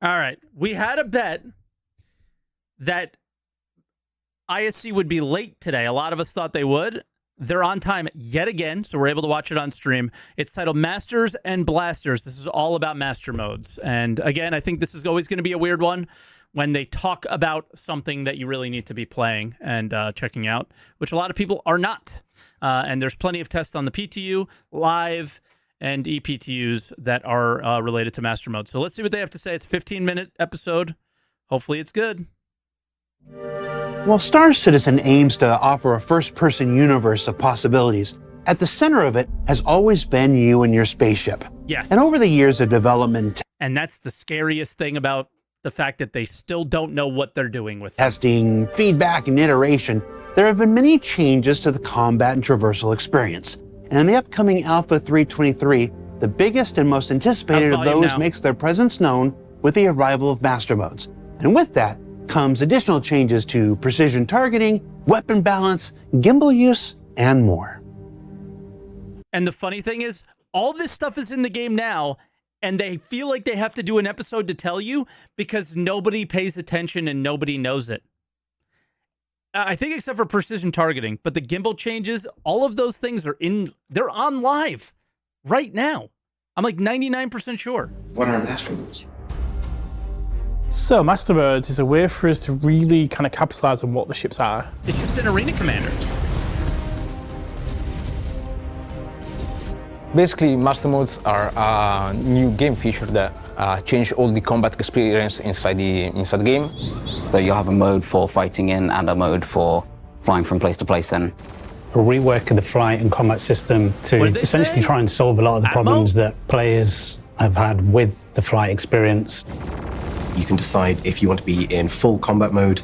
All right. We had a bet that ISC would be late today. A lot of us thought they would. They're on time yet again, so we're able to watch it on stream. It's titled Masters and Blasters. This is all about master modes. And again, I think this is always going to be a weird one when they talk about something that you really need to be playing and checking out, which a lot of people are not. And there's plenty of tests on the PTU, live, and ePTUs that are related to master mode. So let's see what they have to say. It's a 15-minute episode. Hopefully it's good. While Star Citizen aims to offer a first-person universe of possibilities, at the center of it has always been you and your spaceship. Yes. And over the years of development, and that's the scariest thing about the fact that they still don't know what they're doing with testing, feedback, and iteration, there have been many changes to the combat and traversal experience. And in the upcoming Alpha 323, the biggest and most anticipated of those makes their presence known with the arrival of master modes. And with that comes additional changes to precision targeting, weapon balance, gimbal use, and more. And the funny thing is, all this stuff is in the game now, and they feel like they have to do an episode to tell you because nobody pays attention and nobody knows it. I think except for precision targeting, but the gimbal changes, all of those things are they're on live right now. I'm like 99% sure. What are master modes? So master modes is a way for us to really kind of capitalize on what the ships are. It's just an arena commander. Basically, master modes are a new game feature that change all the combat experience inside the game. So you'll have a mode for fighting in and a mode for flying from place to place then. A rework of the flight and combat system to essentially try and solve a lot of the problems that players have had with the flight experience. You can decide if you want to be in full combat mode,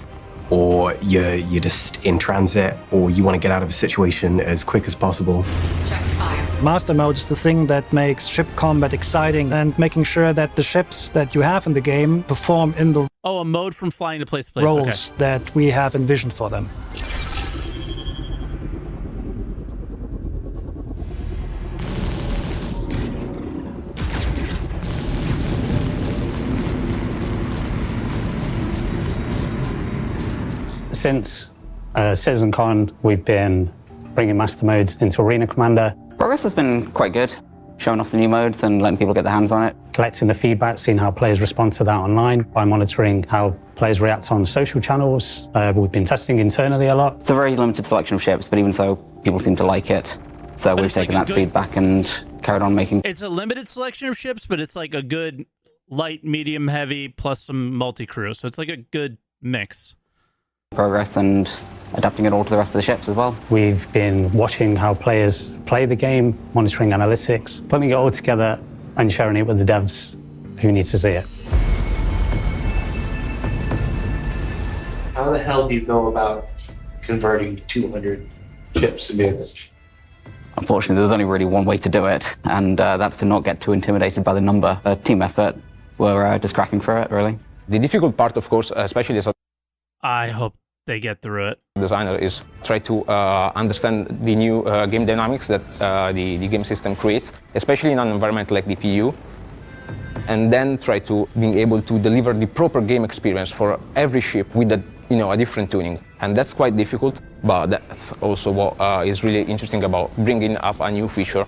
or you're just in transit, or you want to get out of a situation as quick as possible. Check fire. Master mode is the thing that makes ship combat exciting and making sure that the ships that you have in the game perform in the a mode from flying to place to place. Roles that we have envisioned for them. Since CitizenCon, we've been bringing master modes into Arena Commander. Progress has been quite good, showing off the new modes and letting people get their hands on it. Collecting the feedback, seeing how players respond to that online by monitoring how players react on social channels. We've been testing internally a lot. It's a very limited selection of ships, but even so, people seem to like it. So we've taken that feedback and carried on making. It's a limited selection of ships, but it's like a good light, medium, heavy, plus some multi-crew. So it's like a good mix. Progress and adapting it all to the rest of the ships as well. We've been watching how players play the game, monitoring analytics, putting it all together and sharing it with the devs who need to see it. How the hell do you go about converting 200 ships to vehicles? Unfortunately, there's only really one way to do it, and that's to not get too intimidated by the number. A team effort. We're just cracking through it, really. The difficult part, of course, especially as a I hope they get through it. designer, is try to understand the new game dynamics that the game system creates, especially in an environment like the PU, and then try to being able to deliver the proper game experience for every ship with a different tuning. And that's quite difficult, but that's also what is really interesting about bringing up a new feature.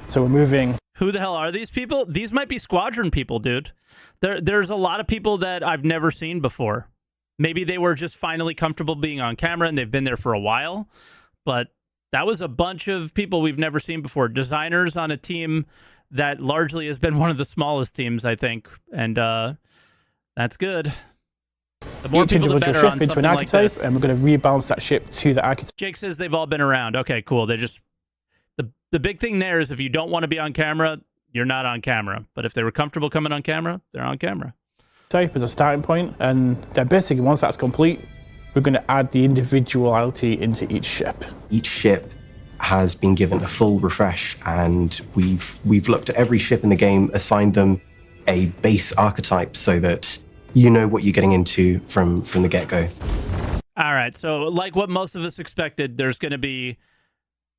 So we're moving. Who the hell are these people? These might be Squadron people, dude. There's a lot of people that I've never seen before. Maybe they were just finally comfortable being on camera and they've been there for a while, but that was a bunch of people we've never seen before. Designers on a team that largely has been one of the smallest teams, I think, and that's good. The more people, the better on something like this. And we're going to rebalance that ship to the archetype. Jake says they've all been around. Okay, cool. They just the big thing there is if you don't want to be on camera, you're not on camera. But if they were comfortable coming on camera, they're on camera. Type as a starting point, and then basically once that's complete, we're going to add the individuality into each ship. Each ship has been given a full refresh, and we've looked at every ship in the game, assigned them a base archetype so that you know what you're getting into from the get-go. All right, so like what most of us expected, there's going to be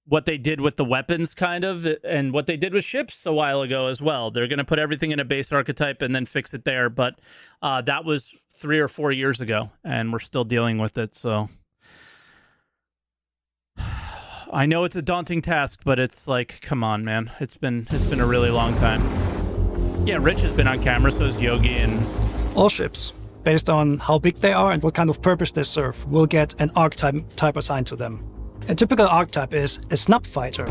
what they did with the weapons, kind of, and what they did with ships a while ago as well. They're going to put everything in a base archetype and then fix it there. But that was 3 or 4 years ago, and we're still dealing with it. So I know it's a daunting task, but it's like, come on, man. It's been a really long time. Yeah, Rich has been on camera, so is Yogi, and all ships, based on how big they are and what kind of purpose they serve, will get an archetype assigned to them. A typical archetype is a snub fighter.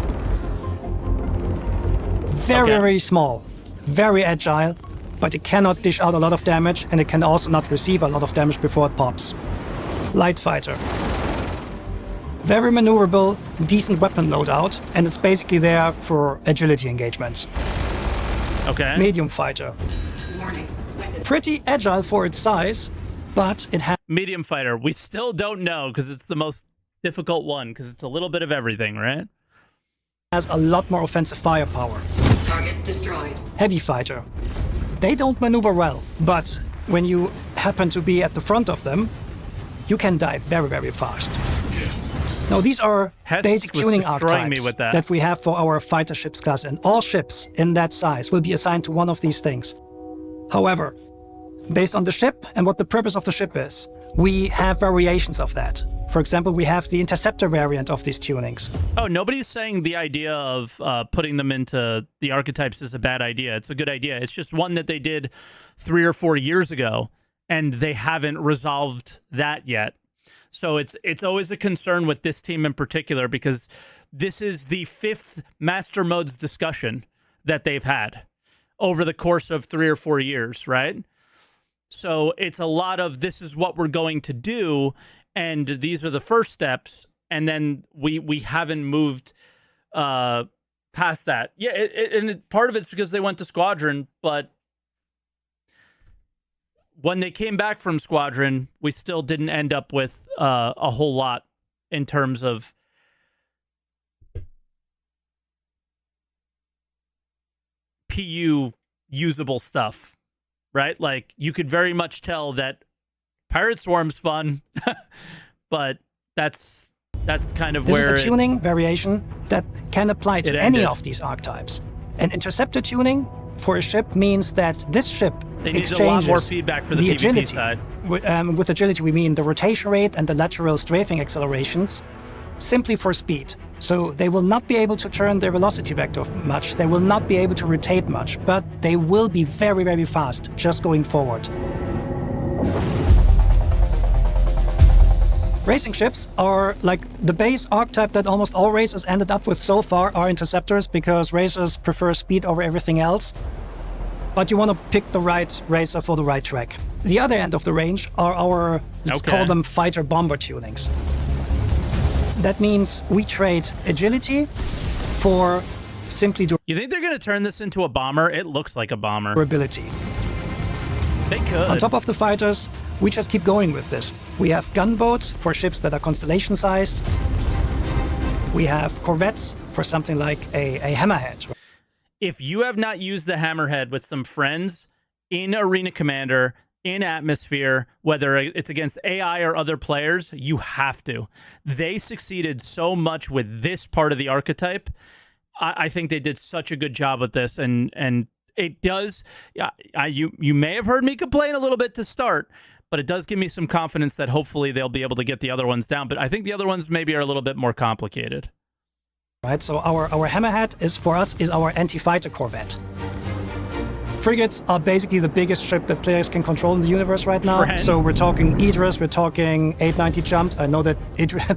Very small, very agile, but it cannot dish out a lot of damage, and it can also not receive a lot of damage before it pops. Light fighter. Very maneuverable, decent weapon loadout, and it's basically there for agility engagements. Okay. Medium fighter. Pretty agile for its size, but it has... Medium fighter. We still don't know, because it's the most difficult one, because it's a little bit of everything, right? Has a lot more offensive firepower. Target destroyed. Heavy fighter. They don't maneuver well, but when you happen to be at the front of them, you can die very, very fast. Now, these are basic tuning archetypes that we have for our fighter ships class, and all ships in that size will be assigned to one of these things. However, based on the ship and what the purpose of the ship is, we have variations of that. For example, we have the interceptor variant of these tunings. Oh, nobody's saying the idea of putting them into the archetypes is a bad idea. It's a good idea. It's just one that they did 3 or 4 years ago, and they haven't resolved that yet. So it's always a concern with this team in particular, because this is the 5th Master Modes discussion that they've had over the course of 3 or 4 years, right? So it's a lot of, this is what we're going to do, and these are the first steps, and then we haven't moved past that. Yeah, and part of it's because they went to Squadron, but when they came back from Squadron, we still didn't end up with a whole lot in terms of PU usable stuff, right? Like, you could very much tell that Pirate Swarm's fun, but that's kind of where this is a tuning variation that can apply to any of these archetypes. And interceptor tuning for a ship means that this ship exchanges a lot more feedback for the PvP agility side. With agility, we mean the rotation rate and the lateral strafing accelerations simply for speed. So they will not be able to turn their velocity vector much. They will not be able to rotate much, but they will be very, very fast just going forward. Racing ships are like the base archetype that almost all racers ended up with so far are interceptors, because racers prefer speed over everything else. But you want to pick the right racer for the right track. The other end of the range are our, let's call them fighter bomber tunings. That means we trade agility for simply You think they're going to turn this into a bomber? It looks like a bomber. Durability. They could. On top of the fighters, we just keep going with this. We have gunboats for ships that are constellation-sized. We have corvettes for something like a hammerhead. If you have not used the hammerhead with some friends in Arena Commander, in Atmosphere, whether it's against AI or other players, you have to. They succeeded so much with this part of the archetype. I think they did such a good job with this, and it does. You may have heard me complain a little bit to start, but it does give me some confidence that hopefully they'll be able to get the other ones down. But I think the other ones maybe are a little bit more complicated. Right, so our hammerhead is our anti-fighter corvette. Frigates are basically the biggest ship that players can control in the universe right now. Friends. So we're talking Idris, we're talking 890 jumps. I know that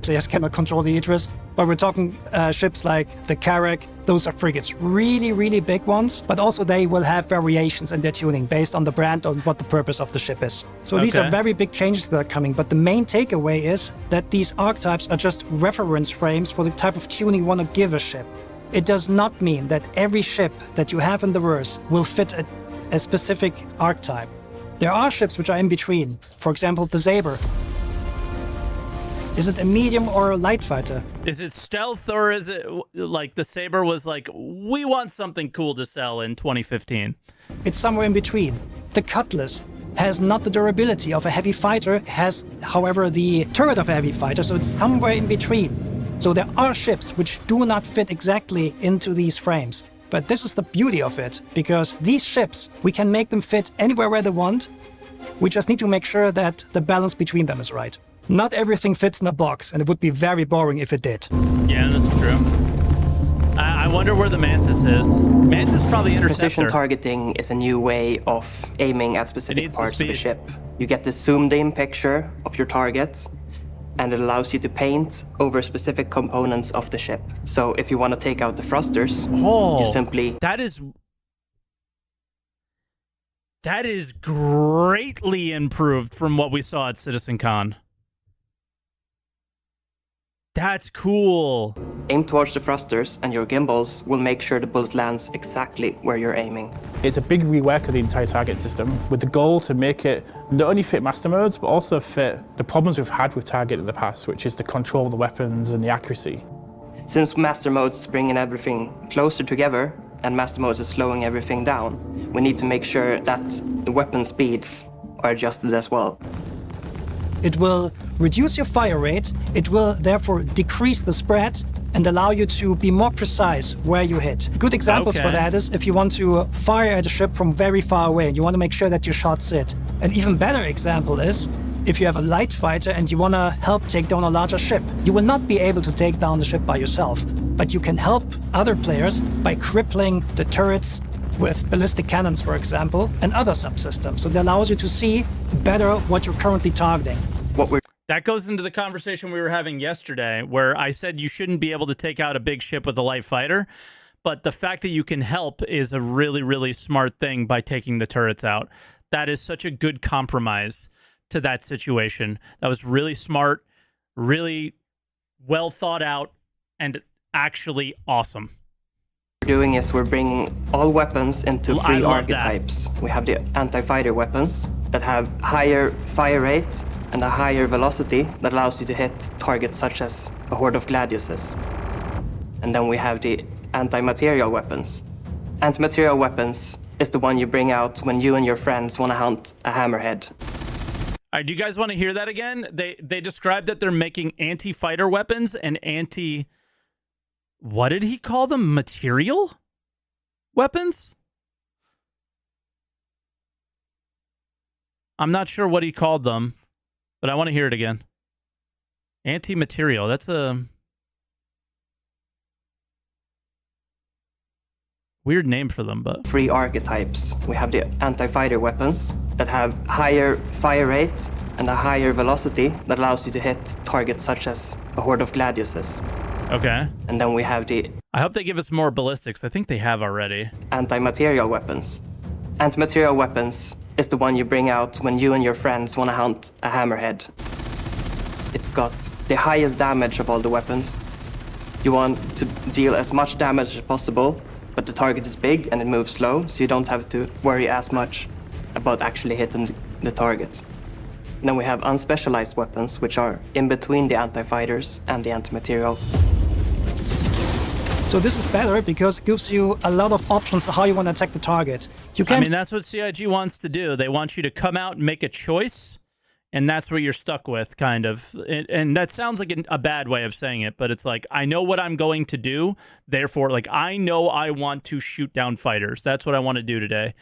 players cannot control the Idris, but we're talking ships like the Carrack. Those are frigates, really, really big ones, but also they will have variations in their tuning based on the brand and what the purpose of the ship is. So these are very big changes that are coming, but the main takeaway is that these archetypes are just reference frames for the type of tuning you want to give a ship. It does not mean that every ship that you have in the verse will fit a specific archetype. There are ships which are in between. For example, the Saber. Is it a medium or a light fighter? Is it stealth, or is it like the Saber was like, we want something cool to sell in 2015? It's somewhere in between. The Cutlass has not the durability of a heavy fighter, has, however, the turret of a heavy fighter, so it's somewhere in between. So there are ships which do not fit exactly into these frames. But this is the beauty of it, because these ships, we can make them fit anywhere where they want. We just need to make sure that the balance between them is right. Not everything fits in a box, and it would be very boring if it did. Yeah, that's true. I wonder where the Mantis is. Mantis probably interceptor. Precision targeting is a new way of aiming at specific parts of a ship. You get the zoomed-in picture of your target, and it allows you to paint over specific components of the ship. So if you want to take out the thrusters, you simply... That is greatly improved from what we saw at CitizenCon. That's cool. Aim towards the thrusters, and your gimbals will make sure the bullet lands exactly where you're aiming. It's a big rework of the entire target system, with the goal to make it not only fit master modes, but also fit the problems we've had with target in the past, which is the control of the weapons and the accuracy. Since master modes is bringing everything closer together, and master modes is slowing everything down, we need to make sure that the weapon speeds are adjusted as well. It will reduce your fire rate, it will therefore decrease the spread and allow you to be more precise where you hit. Good examples for that is if you want to fire at a ship from very far away and you want to make sure that your shots hit. An even better example is if you have a light fighter and you want to help take down a larger ship. You will not be able to take down the ship by yourself, but you can help other players by crippling the turrets with ballistic cannons, for example, and other subsystems. So that allows you to see better what you're currently targeting. That goes into the conversation we were having yesterday, where I said you shouldn't be able to take out a big ship with a light fighter, but the fact that you can help is a really, really smart thing by taking the turrets out. That is such a good compromise to that situation. That was really smart, really well thought out, and actually awesome. What we're doing is we're bringing all weapons into three archetypes. We have the anti-fighter weapons that have higher fire rate and a higher velocity that allows you to hit targets such as a horde of gladiuses. And then we have the anti-material weapons. Anti-material weapons is the one you bring out when you and your friends want to hunt a hammerhead. All right, do you guys want to hear that again? They described that they're making anti-fighter weapons and anti... What did he call them? Material weapons? I'm not sure what he called them, but I want to hear it again. Anti-material. That's a weird name for them, but... Three archetypes. We have the anti-fighter weapons that have higher fire rate and a higher velocity that allows you to hit targets such as a horde of gladiuses. Okay. And then we have the... I hope they give us more ballistics. I think they have already. Anti-material weapons. Anti-material weapons is the one you bring out when you and your friends want to hunt a hammerhead. It's got the highest damage of all the weapons. You want to deal as much damage as possible, but the target is big and it moves slow, so you don't have to worry as much about actually hitting the target. And then we have unspecialized weapons, which are in between the anti-fighters and the anti-materials. So this is better because it gives you a lot of options on how you want to attack the target. You can... I mean, that's what CIG wants to do. They want you to come out and make a choice, and that's what you're stuck with, kind of. And that sounds like a bad way of saying it, but it's like, I know what I'm going to do, therefore, like, I know I want to shoot down fighters. That's what I want to do today.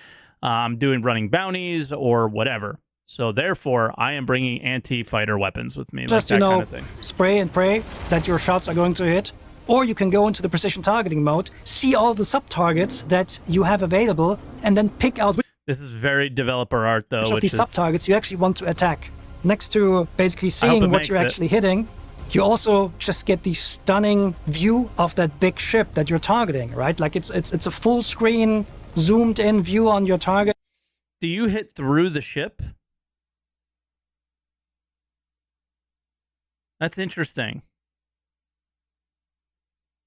I'm running bounties or whatever. So therefore, I am bringing anti-fighter weapons with me, just, like that kind of thing. Spray and pray that your shots are going to hit. Or you can go into the precision targeting mode, see all the sub-targets that you have available, and then pick out This is very developer art, though. which of these sub-targets you actually want to attack. Next to basically seeing what you're actually hitting, you also just get the stunning view of that big ship that you're targeting, right? Like it's a full screen, zoomed in view on your target. Do you hit through the ship? That's interesting.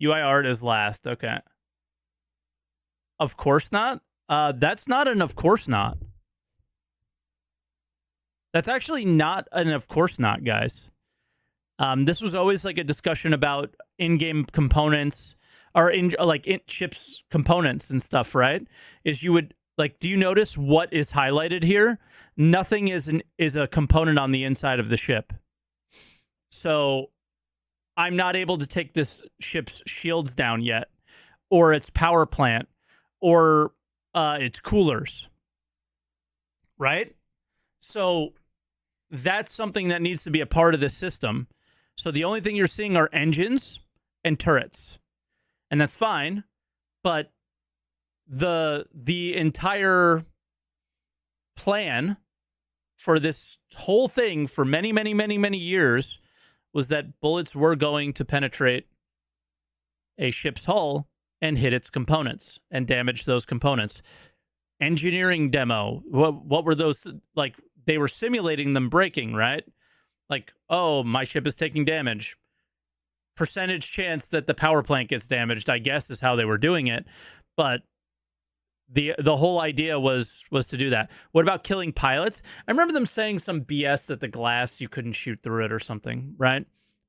UI art is last. Okay. Of course not. That's not an of course not. That's actually not an of course not, guys. This was always like a discussion about in-game components or in chips components and stuff, right? Is you would like, do you notice what is highlighted here? Nothing is a component on the inside of the ship. So I'm not able to take this ship's shields down yet, or its power plant, or its coolers, right? So that's something that needs to be a part of this system. So the only thing you're seeing are engines and turrets, and that's fine, but the entire plan for this whole thing for many, many, many, many years was that bullets were going to penetrate a ship's hull and hit its components and damage those components. Engineering demo, what were those? Like, they were simulating them breaking, right? Like, oh, my ship is taking damage. Percentage chance that the power plant gets damaged, I guess, is how they were doing it. But the whole idea was to do that. What about killing pilots? I remember them saying some BS that the glass, you couldn't shoot through it or something, right?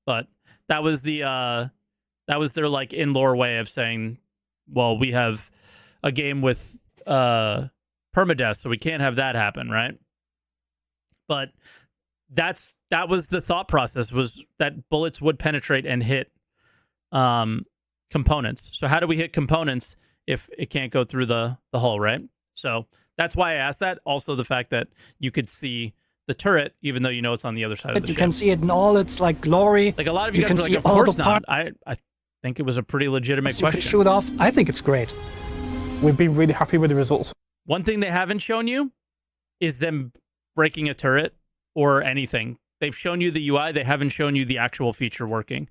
But that was their like in-lore way of saying, well, we have a game with permadeath, so we can't have that happen, right? But that was the thought process, was that bullets would penetrate and hit components. So how do we hit components if it can't go through the hull, right? So that's why I asked that. Also, the fact that you could see the turret, even though you know it's on the other side of the ship. You can see it in all its like glory. Like, a lot of you guys were like, of course not. I think it was a pretty legitimate question. You can shoot off. I think it's great. We've been really happy with the results. One thing they haven't shown you is them breaking a turret or anything. They've shown you the UI. They haven't shown you the actual feature working.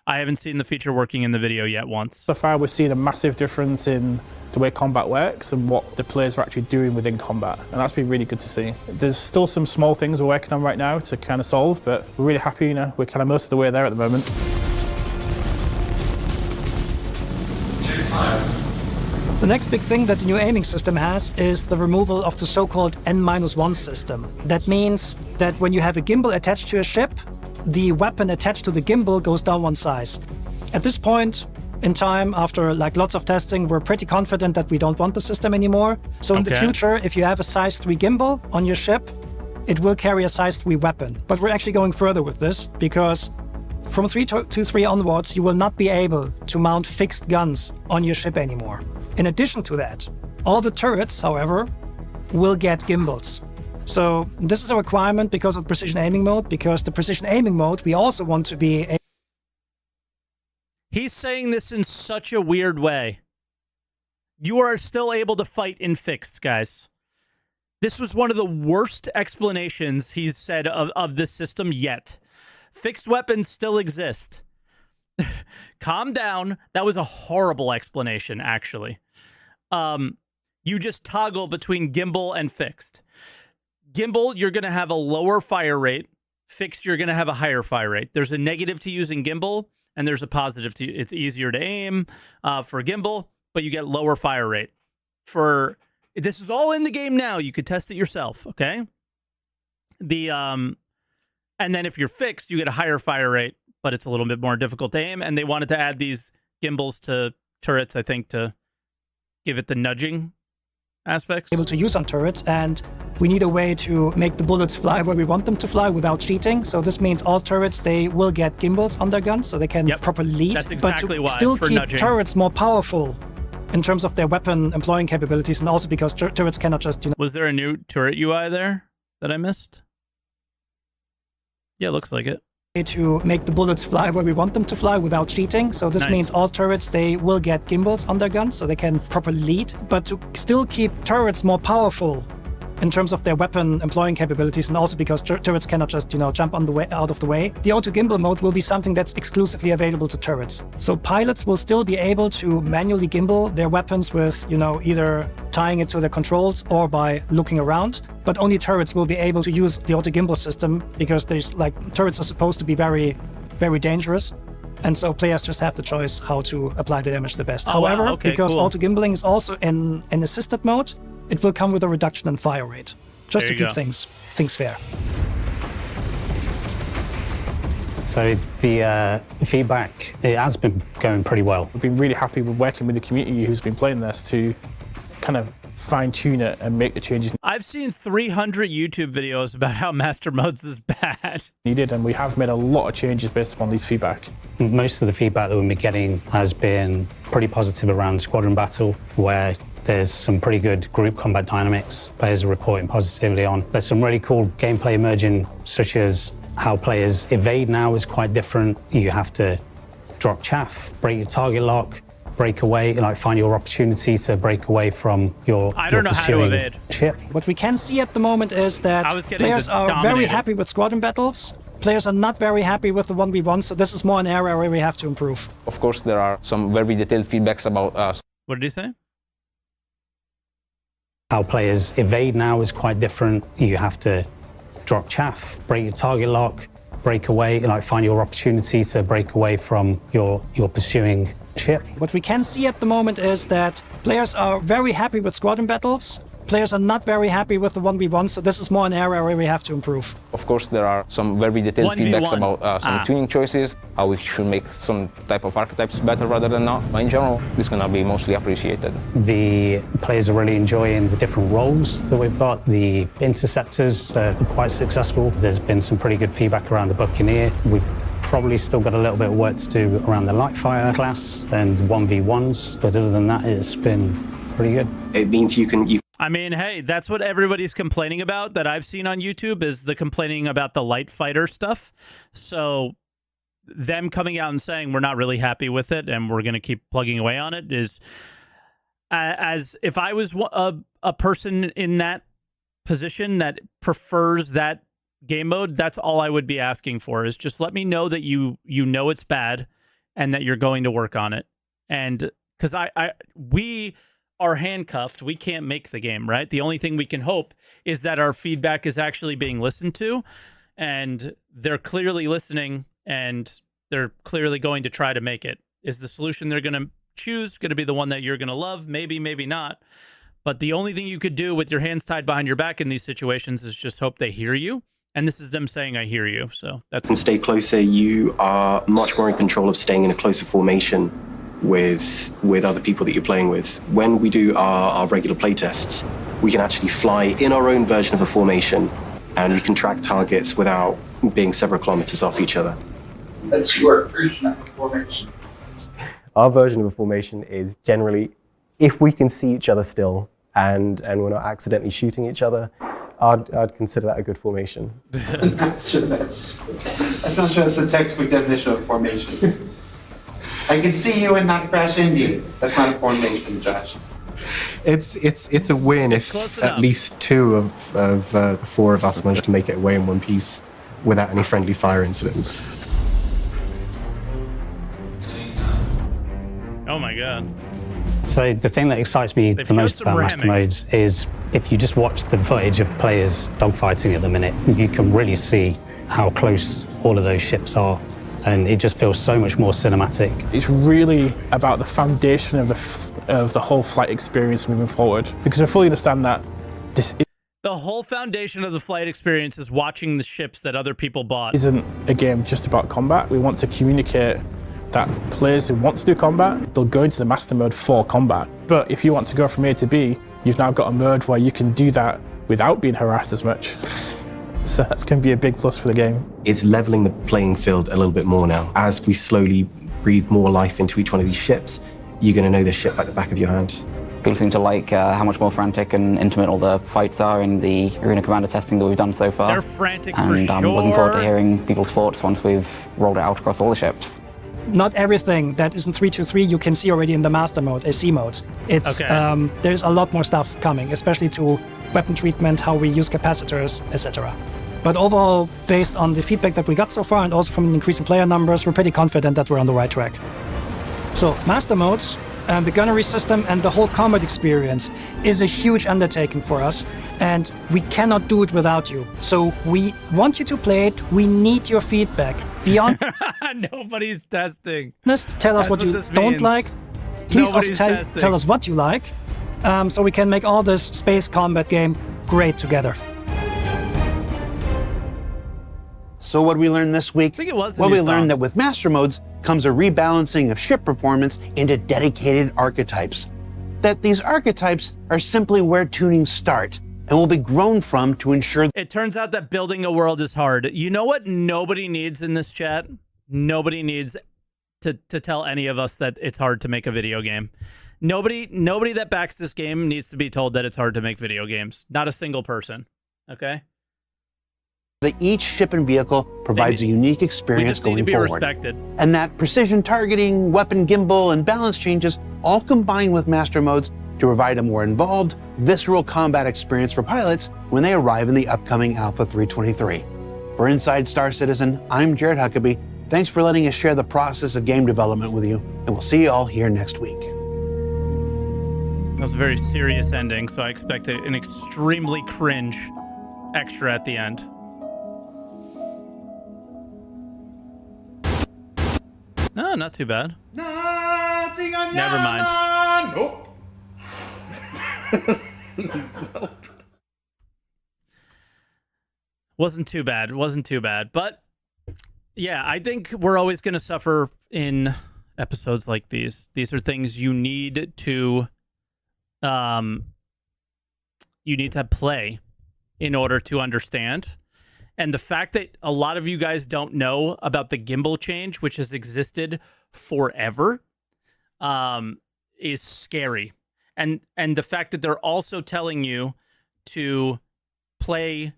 I haven't seen the feature working in the video yet once. So far, we're seeing a massive difference in the way combat works and what the players are actually doing within combat. And that's been really good to see. There's still some small things we're working on right now to kind of solve, but we're really happy, you know, we're kind of most of the way there at the moment. The next big thing that the new aiming system has is the removal of the so-called N-1 system. That means that when you have a gimbal attached to a ship, the weapon attached to the gimbal goes down one size. At this point in time, after like lots of testing, we're pretty confident that we don't want the system anymore. So in the future, if you have a size 3 gimbal on your ship, it will carry a size 3 weapon. But we're actually going further with this, because from 3.23 onwards, you will not be able to mount fixed guns on your ship anymore. In addition to that, all the turrets, however, will get gimbals. So this is a requirement because of precision aiming mode, because the precision aiming mode, we also want to be... He's saying this in such a weird way. You are still able to fight in fixed, guys. This was one of the worst explanations he's said of this system yet. Fixed weapons still exist. Calm down. That was a horrible explanation, actually. You just toggle between gimbal and fixed. Gimbal, you're going to have a lower fire rate. Fixed, you're going to have a higher fire rate. There's a negative to using gimbal, and there's a positive to it's easier to aim for gimbal, but you get lower fire rate. This is all in the game now. You could test it yourself, okay? And then if you're fixed, you get a higher fire rate, but it's a little bit more difficult to aim. And they wanted to add these gimbals to turrets, I think, to give it the nudging aspects. Able to use on turrets, and we need a way to make the bullets fly where we want them to fly without cheating. So this means all turrets, they will get gimbals on their guns, so they can properly lead. That's exactly but why. Still for keep nudging. Turrets more powerful in terms of their weapon employing capabilities, and also because turrets cannot just, Was there a new turret UI there that I missed? Yeah, looks like it. To make the bullets fly where we want them to fly without cheating. So this means all turrets, they will get gimbals on their guns, so they can properly lead. But to still keep turrets more powerful in terms of their weapon employing capabilities, and also because turrets cannot just, jump on the way out of the way, the auto gimbal mode will be something that's exclusively available to turrets. So pilots will still be able to manually gimbal their weapons with, either tying it to their controls or by looking around. But only turrets will be able to use the auto gimbal system, because turrets are supposed to be very, very dangerous. And so players just have the choice how to apply the damage the best. However, because auto gimbaling is also in assisted mode, it will come with a reduction in fire rate, just to keep things fair. So the feedback, it has been going pretty well. We've been really happy with working with the community who's been playing this to kind of fine-tune it and make the changes. I've seen 300 YouTube videos about how Master Modes is bad. Needed, and we have made a lot of changes based upon these feedback. Most of the feedback that we've been getting has been pretty positive around Squadron Battle, where there's some pretty good group combat dynamics players are reporting positively on. There's some really cool gameplay emerging, such as how players evade now is quite different. You have to drop chaff, break your target lock, break away, like find your opportunity to break away from your I don't know how to evade. Ship. What we can see at the moment is that players are very happy with Squadron Battles. Players are not very happy with the 1v1, so this is more an area where we have to improve. Of course, there are some very detailed feedbacks about us. What did he say? How players evade now is quite different. You have to drop chaff, break your target lock, break away, like find your opportunity to break away from your pursuing ship. What we can see at the moment is that players are very happy with Squadron Battles. Players are not very happy with the 1v1, so this is more an area where we have to improve. Of course, there are some very detailed 1v1. feedbacks about some tuning choices, how we should make some type of archetypes better rather than not. But in general, it's going to be mostly appreciated. The players are really enjoying the different roles that we've got. The interceptors are quite successful. There's been some pretty good feedback around the Buccaneer. We've probably still got a little bit of work to do around the Lightfire class and 1v1s, but other than that, it's been pretty good. It means you can... I mean, hey, that's what everybody's complaining about that I've seen on YouTube is the complaining about the light fighter stuff. So them coming out and saying we're not really happy with it and we're going to keep plugging away on it is as if I was a person in that position that prefers that game mode, that's all I would be asking for is just let me know that you know it's bad and that you're going to work on it. And because we are handcuffed. We can't make the game, right? The only thing we can hope is that our feedback is actually being listened to, and they're clearly listening, and they're clearly going to try to make it. Is the solution they're going to choose going to be the one that you're going to love? Maybe, maybe not. But the only thing you could do with your hands tied behind your back in these situations is just hope they hear you. And this is them saying, I hear you. So that's... And stay closer. You are much more in control of staying in a closer formation with other people that you're playing with. When we do our regular playtests, we can actually fly in our own version of a formation, and we can track targets without being several kilometers off each other. That's your version of a formation. Our version of a formation is generally, if we can see each other still and we're not accidentally shooting each other, I'd consider that a good formation. I'm not sure that's the textbook definition of formation. I can see you and not crash into you. That's not a formation, Josh. It's a win if at least two of the four of us manage to make it away in one piece without any friendly fire incidents. Oh my god. So the thing that excites me the most about Master Modes is if you just watch the footage of players dogfighting at the minute, you can really see how close all of those ships are. And it just feels so much more cinematic. It's really about the foundation of the whole flight experience moving forward, because I fully understand that the whole foundation of the flight experience is watching the ships that other people bought. Isn't a game just about combat. We want to communicate that players who want to do combat, they'll go into the master mode for combat. But if you want to go from A to B, you've now got a mode where you can do that without being harassed as much. So that's going to be a big plus for the game. It's leveling the playing field a little bit more now. As we slowly breathe more life into each one of these ships, you're going to know this ship like the back of your hand. People seem to like how much more frantic and intimate all the fights are in the Arena Commander testing that we've done so far. They're frantic and for I'm sure. looking forward to hearing people's thoughts once we've rolled it out across all the ships. Not everything that is in 3.2.3 you can see already in the Master Mode, AC mode. It's okay. There's a lot more stuff coming, especially to weapon treatment, how we use capacitors, etc. But overall, based on the feedback that we got so far and also from increasing player numbers, we're pretty confident that we're on the right track. So Master Modes, and the gunnery system and the whole combat experience is a huge undertaking for us, and we cannot do it without you. So we want you to play it. We need your feedback. Beyond nobody's testing. Just tell us what you don't like. Please also tell us what you like, so we can make all this space combat game great together. So what did we learn this week? I think it was Well, we learned that with Master Modes comes a rebalancing of ship performance into dedicated archetypes. That these archetypes are simply where tunings start, and will be grown from to ensure. It turns out that building a world is hard. You know what nobody needs in this chat? Nobody needs to tell any of us that it's hard to make a video game. Nobody that backs this game needs to be told that it's hard to make video games. Not a single person. Okay? That each ship and vehicle provides a unique experience going need to be forward. Respected. And that precision targeting, weapon gimbal, and balance changes all combine with master modes to provide a more involved, visceral combat experience for pilots when they arrive in the upcoming Alpha 323. For Inside Star Citizen, I'm Jared Huckabee. Thanks for letting us share the process of game development with you, and we'll see you all here next week. That was a very serious ending, so I expect an extremely cringe extra at the end. No, not too bad. Never mind. Nope. Nope. Wasn't too bad. Wasn't too bad. But yeah, I think we're always going to suffer in episodes like these. These are things you need to play in order to understand. And the fact that a lot of you guys don't know about the gimbal change, which has existed forever, is scary. And the fact that they're also telling you to play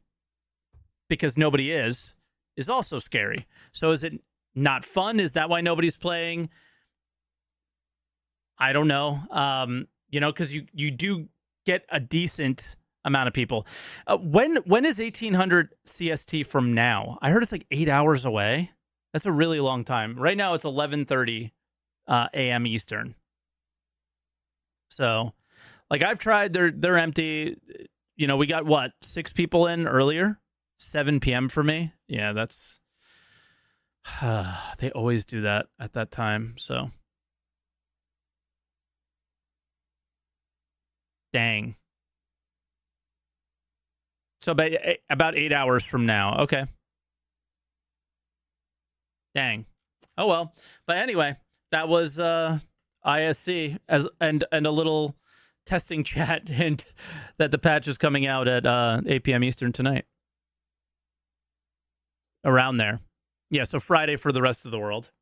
because nobody is also scary. So is it not fun? Is that why nobody's playing? I don't know. Because you do get a decent amount of people. When is 1800 CST from now? I heard it's like 8 hours away. That's a really long time. Right now it's 11:30 a.m. Eastern. So, like, I've tried. They're empty. We got what, 6 people in earlier. 7 p.m. for me. Yeah, that's. They always do that at that time. So. Dang. So about 8 hours from now. Okay. Dang. Oh, well. But anyway, that was ISC and a little testing chat hint that the patch is coming out at 8 p.m. Eastern tonight. Around there. Yeah, so Friday for the rest of the world.